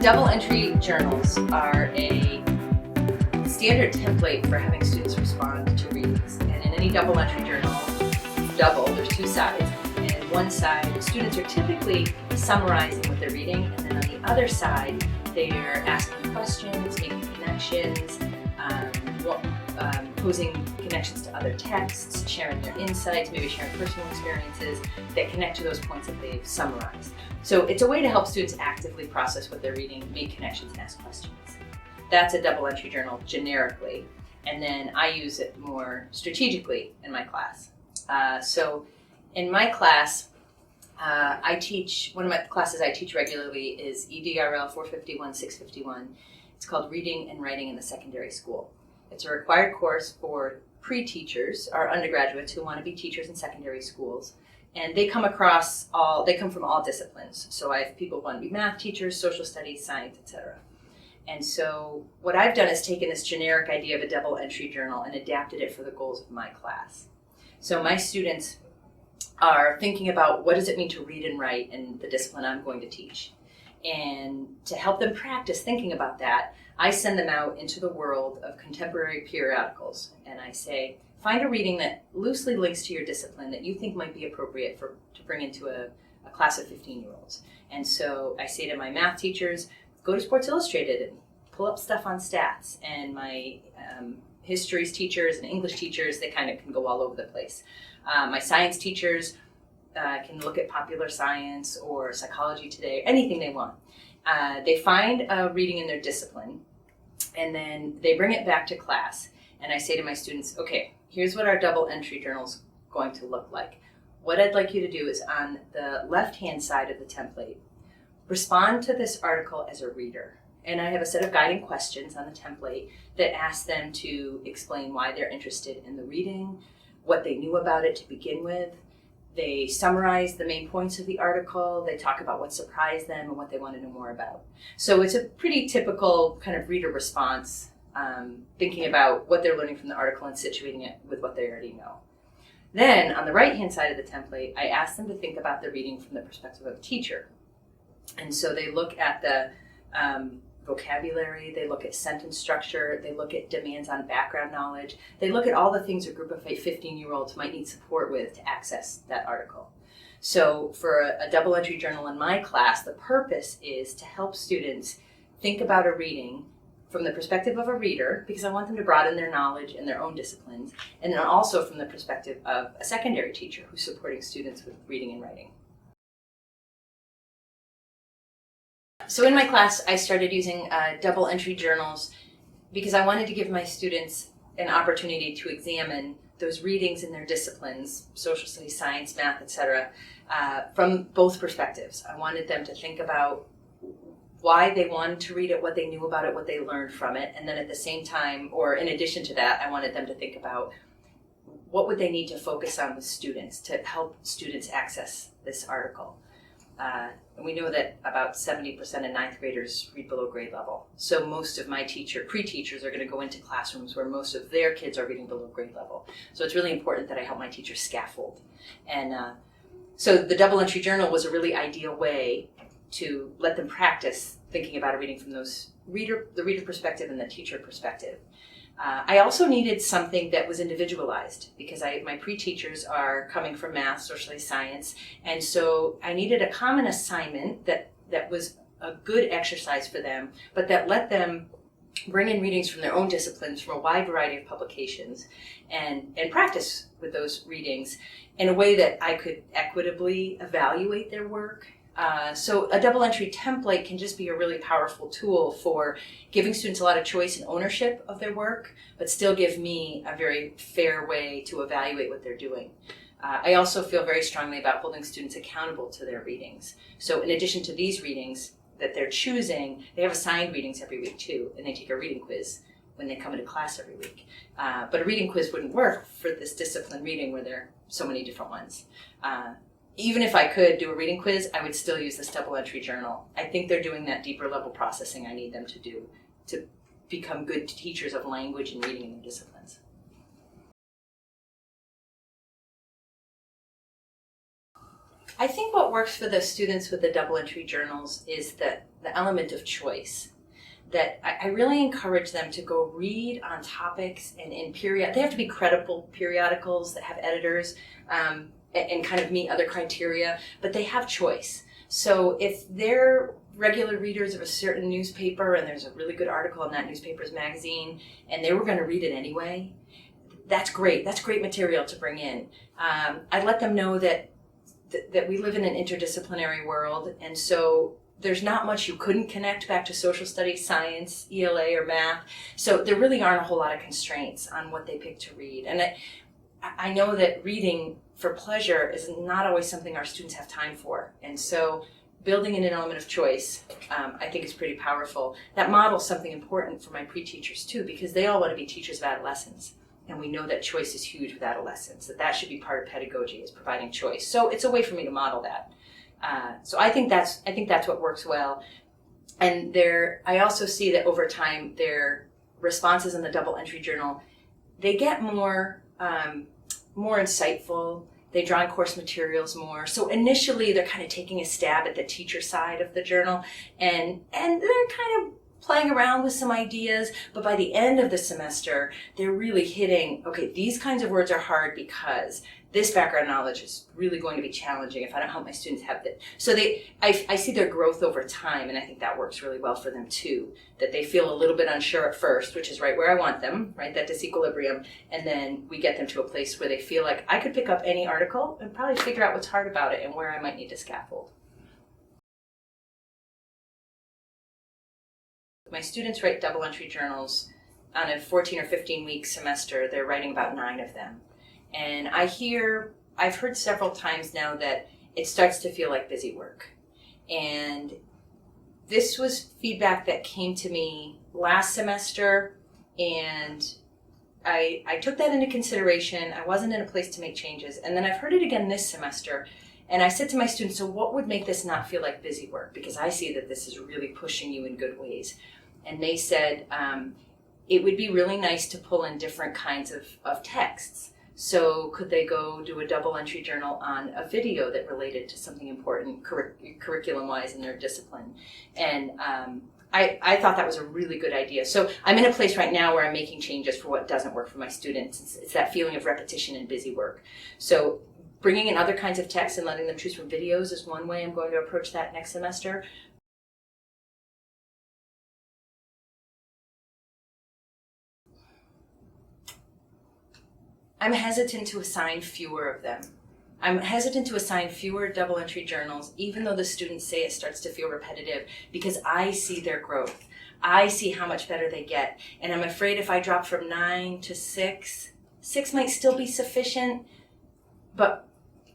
Double entry journals are a standard template for having students respond to readings. And in any double entry journal, there's two sides. And one side, students are typically summarizing what they're reading, and then on the other side, they're asking questions, making connections, posing connections to other texts, sharing their insights, maybe sharing personal experiences that connect to those points that they've summarized. So it's a way to help students actively process what they're reading, make connections, and ask questions. That's a double entry journal generically, and then I use it more strategically in my class. So in my class, one of my classes I teach regularly is EDRL 451-651. It's called Reading and Writing in the Secondary School. It's a required course for pre-teachers, or undergraduates who want to be teachers in secondary schools. And they come from all disciplines. So I have people who want to be math teachers, social studies, science, etc. And so what I've done is taken this generic idea of a double entry journal and adapted it for the goals of my class. So my students are thinking about what does it mean to read and write in the discipline I'm going to teach. And to help them practice thinking about that, I send them out into the world of contemporary periodicals. And I say, find a reading that loosely links to your discipline that you think might be appropriate to bring into a class of 15-year-olds. And so I say to my math teachers, go to Sports Illustrated and pull up stuff on stats. And my histories teachers and English teachers, they kind of can go all over the place. My science teachers can look at popular science or psychology today, anything they want. They find a reading in their discipline, and then they bring it back to class. And I say to my students, okay, here's what our double entry journal's going to look like. What I'd like you to do is on the left-hand side of the template, respond to this article as a reader. And I have a set of guiding questions on the template that ask them to explain why they're interested in the reading, what they knew about it to begin with. They summarize the main points of the article. They talk about what surprised them and what they want to know more about. So it's a pretty typical kind of reader response, thinking about what they're learning from the article and situating it with what they already know. Then on the right-hand side of the template, I ask them to think about the reading from the perspective of a teacher. And so they look at the vocabulary, they look at sentence structure, they look at demands on background knowledge, they look at all the things a group of 15-year-olds might need support with to access that article. So for a double entry journal in my class, the purpose is to help students think about a reading from the perspective of a reader, because I want them to broaden their knowledge in their own disciplines, and then also from the perspective of a secondary teacher who's supporting students with reading and writing. So in my class, I started using double entry journals because I wanted to give my students an opportunity to examine those readings in their disciplines, social studies, science, math, etc., from both perspectives. I wanted them to think about why they wanted to read it, what they knew about it, what they learned from it, and then at the same time, or in addition to that, I wanted them to think about what would they need to focus on with students to help students access this article. And we know that about 70% of ninth graders read below grade level. So most of my pre-teachers are going to go into classrooms where most of their kids are reading below grade level. So it's really important that I help my teachers scaffold. And so the double entry journal was a really ideal way to let them practice thinking about a reading from the reader perspective and the teacher perspective. I also needed something that was individualized because my pre-teachers are coming from math, social science, and so I needed a common assignment that was a good exercise for them, but that let them bring in readings from their own disciplines from a wide variety of publications and practice with those readings in a way that I could equitably evaluate their work. So a double entry template can just be a really powerful tool for giving students a lot of choice and ownership of their work, but still give me a very fair way to evaluate what they're doing. I also feel very strongly about holding students accountable to their readings. So in addition to these readings that they're choosing, they have assigned readings every week too, and they take a reading quiz when they come into class every week. But a reading quiz wouldn't work for this discipline reading where there are so many different ones. Even if I could do a reading quiz, I would still use this double entry journal. I think they're doing that deeper level processing I need them to do to become good teachers of language and reading in their disciplines. I think what works for the students with the double entry journals is the element of choice. That I really encourage them to go read on topics and in they have to be credible periodicals that have editors and kind of meet other criteria, but they have choice. So if they're regular readers of a certain newspaper and there's a really good article in that newspaper's magazine and they were going to read it anyway, that's great. That's great material to bring in. I let them know that we live in an interdisciplinary world, and so there's not much you couldn't connect back to social studies, science, ELA, or math. So there really aren't a whole lot of constraints on what they pick to read. And I know that reading for pleasure is not always something our students have time for. And so building in an element of choice, I think is pretty powerful. That models something important for my pre-teachers too, because they all want to be teachers of adolescents. And we know that choice is huge with adolescents, that should be part of pedagogy, is providing choice. So it's a way for me to model that. So I think that's what works well. And I also see that over time, their responses in the double entry journal, they get more insightful. They draw on course materials more. So initially, they're kind of taking a stab at the teacher side of the journal, and they're kind of playing around with some ideas, but by the end of the semester, they're really hitting, okay, these kinds of words are hard because this background knowledge is really going to be challenging if I don't help my students have that. So I see their growth over time, and I think that works really well for them too, that they feel a little bit unsure at first, which is right where I want them, right, that disequilibrium, and then we get them to a place where they feel like I could pick up any article and probably figure out what's hard about it and where I might need to scaffold. My students write double entry journals on a 14 or 15 week semester. They're writing about 9 of them. And I've heard several times now that it starts to feel like busy work. And this was feedback that came to me last semester, and I took that into consideration. I wasn't in a place to make changes. And then I've heard it again this semester. And I said to my students, so what would make this not feel like busy work? Because I see that this is really pushing you in good ways. And they said, it would be really nice to pull in different kinds of texts. So could they go do a double entry journal on a video that related to something important curriculum-wise in their discipline? And I thought that was a really good idea. So I'm in a place right now where I'm making changes for what doesn't work for my students. It's that feeling of repetition and busy work. So bringing in other kinds of texts and letting them choose from videos is one way I'm going to approach that next semester. I'm hesitant to assign fewer of them. I'm hesitant to assign fewer double entry journals, even though the students say it starts to feel repetitive, because I see their growth. I see how much better they get. And I'm afraid if I drop from 9 to 6 might still be sufficient, but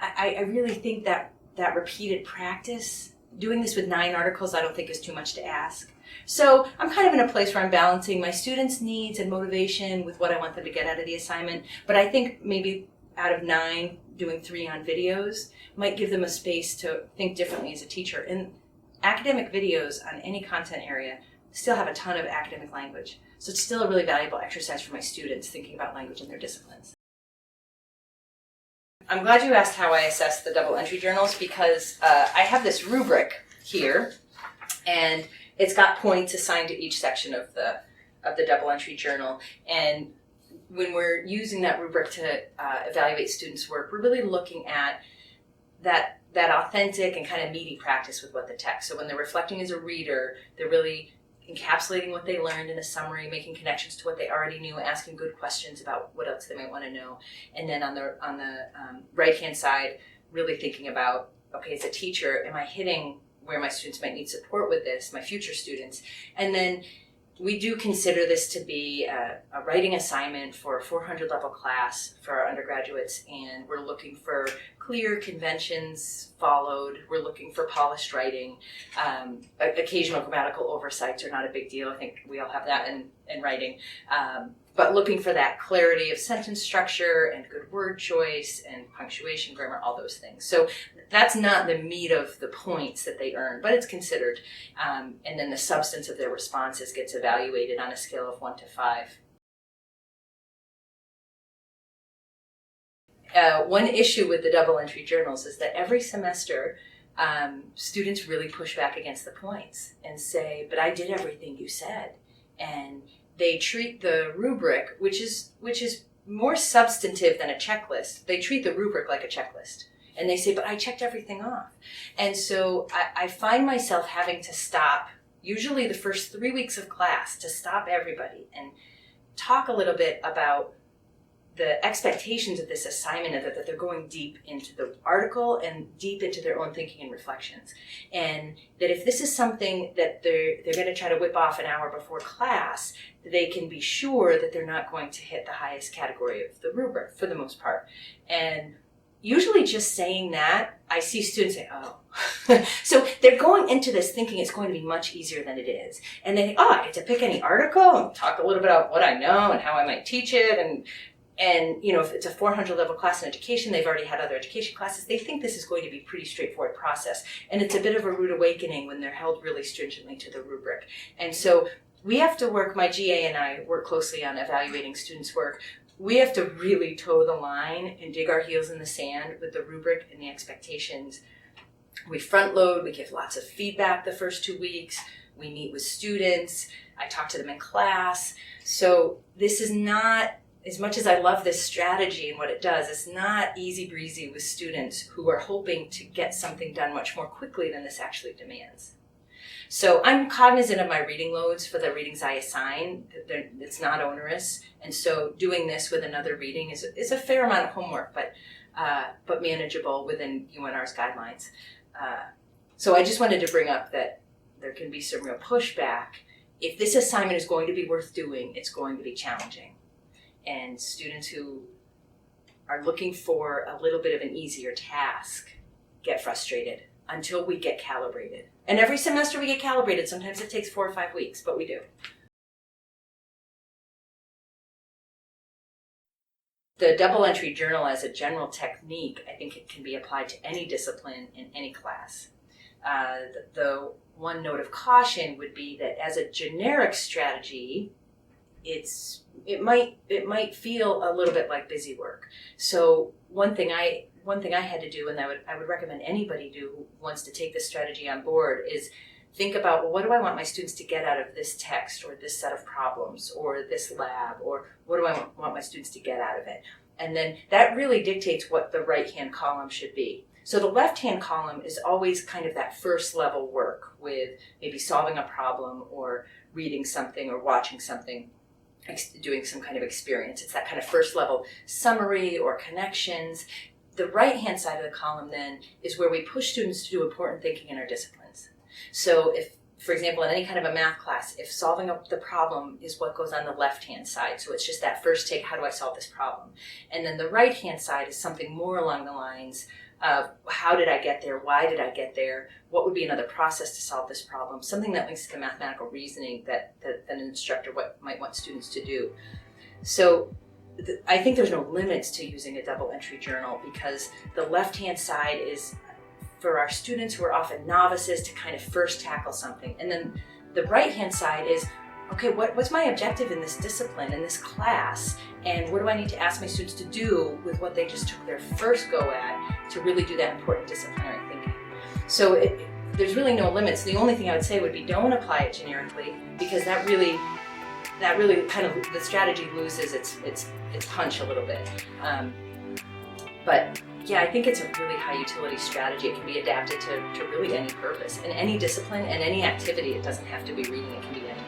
I really think that repeated practice, doing this with 9 articles, I don't think is too much to ask. So I'm kind of in a place where I'm balancing my students' needs and motivation with what I want them to get out of the assignment. But I think maybe out of 9, doing 3 on videos might give them a space to think differently as a teacher. And academic videos on any content area still have a ton of academic language. So it's still a really valuable exercise for my students thinking about language in their disciplines. I'm glad you asked how I assess the double entry journals, because I have this rubric here, and it's got points assigned to each section of the double entry journal. And when we're using that rubric to evaluate students' work, we're really looking at that authentic and kind of meaty practice with what the text. So when they're reflecting as a reader, they're really encapsulating what they learned in a summary, making connections to what they already knew, asking good questions about what else they might want to know. And then on the right-hand side, really thinking about, okay, as a teacher, am I hitting where my students might need support with this, my future students? And then we do consider this to be a writing assignment for a 400 level class for our undergraduates, and we're looking for clear conventions followed. We're looking for polished writing. Occasional grammatical oversights are not a big deal. I think we all have that in writing. But looking for that clarity of sentence structure and good word choice and punctuation, grammar, all those things. So that's not the meat of the points that they earn, but it's considered. And then the substance of their responses gets evaluated on a scale of 1 to 5. One issue with the double entry journals is that every semester students really push back against the points and say, but I did everything you said. And they treat the rubric, which is more substantive than a checklist. They treat the rubric like a checklist. And they say, but I checked everything off. And so I find myself having to stop, usually the first 3 weeks of class, to stop everybody and talk a little bit about the expectations of this assignment, and that they're going deep into the article and deep into their own thinking and reflections. And that if this is something that they're going to try to whip off an hour before class, they can be sure that they're not going to hit the highest category of the rubric for the most part. And usually just saying that, I see students say, oh. So they're going into this thinking it's going to be much easier than it is. And they think, oh, I get to pick any article and talk a little bit about what I know and how I might teach it. And you know, if it's a 400 level class in education, they've already had other education classes. They think this is going to be a pretty straightforward process. And it's a bit of a rude awakening when they're held really stringently to the rubric. And so we have to work, my GA and I work closely on evaluating students' work. We have to really toe the line and dig our heels in the sand with the rubric and the expectations. We front load, we give lots of feedback the first 2 weeks. We meet with students. I talk to them in class. So this is not, as much as I love this strategy and what it does, it's not easy breezy with students who are hoping to get something done much more quickly than this actually demands. So I'm cognizant of my reading loads for the readings I assign. It's not onerous. And so doing this with another reading is a fair amount of homework, but manageable within UNR's guidelines. So I just wanted to bring up that there can be some real pushback. If this assignment is going to be worth doing, it's going to be challenging. And students who are looking for a little bit of an easier task get frustrated until we get calibrated. And every semester we get calibrated. Sometimes it takes 4 or 5 weeks, but we do. The double entry journal as a general technique, I think it can be applied to any discipline in any class. The one note of caution would be that as a generic strategy, it might feel a little bit like busy work. So one thing I had to do, and I would recommend anybody do who wants to take this strategy on board, is think about, well, what do I want my students to get out of this text or this set of problems or this lab, or what do I want my students to get out of it? And then that really dictates what the right-hand column should be. So the left-hand column is always kind of that first level work with maybe solving a problem or reading something or watching something, doing some kind of experience. It's that kind of first level summary or connections. The right-hand side of the column then is where we push students to do important thinking in our disciplines. So if, for example, in any kind of a math class, if solving up the problem is what goes on the left-hand side, so it's just that first take, how do I solve this problem? And then the right-hand side is something more along the lines of how did I get there? Why did I get there? What would be another process to solve this problem? Something that links to mathematical reasoning that an instructor might want students to do. So I think there's no limits to using a double entry journal, because the left-hand side is for our students who are often novices to kind of first tackle something. And then the right-hand side is, okay, what's my objective in this discipline, in this class, and what do I need to ask my students to do with what they just took their first go at to really do that important disciplinary thinking? So there's really no limits. The only thing I would say would be don't apply it generically, because that really kind of, the strategy loses its punch a little bit. But yeah, I think it's a really high utility strategy. It can be adapted to really any purpose in any discipline and any activity. It doesn't have to be reading, it can be anything.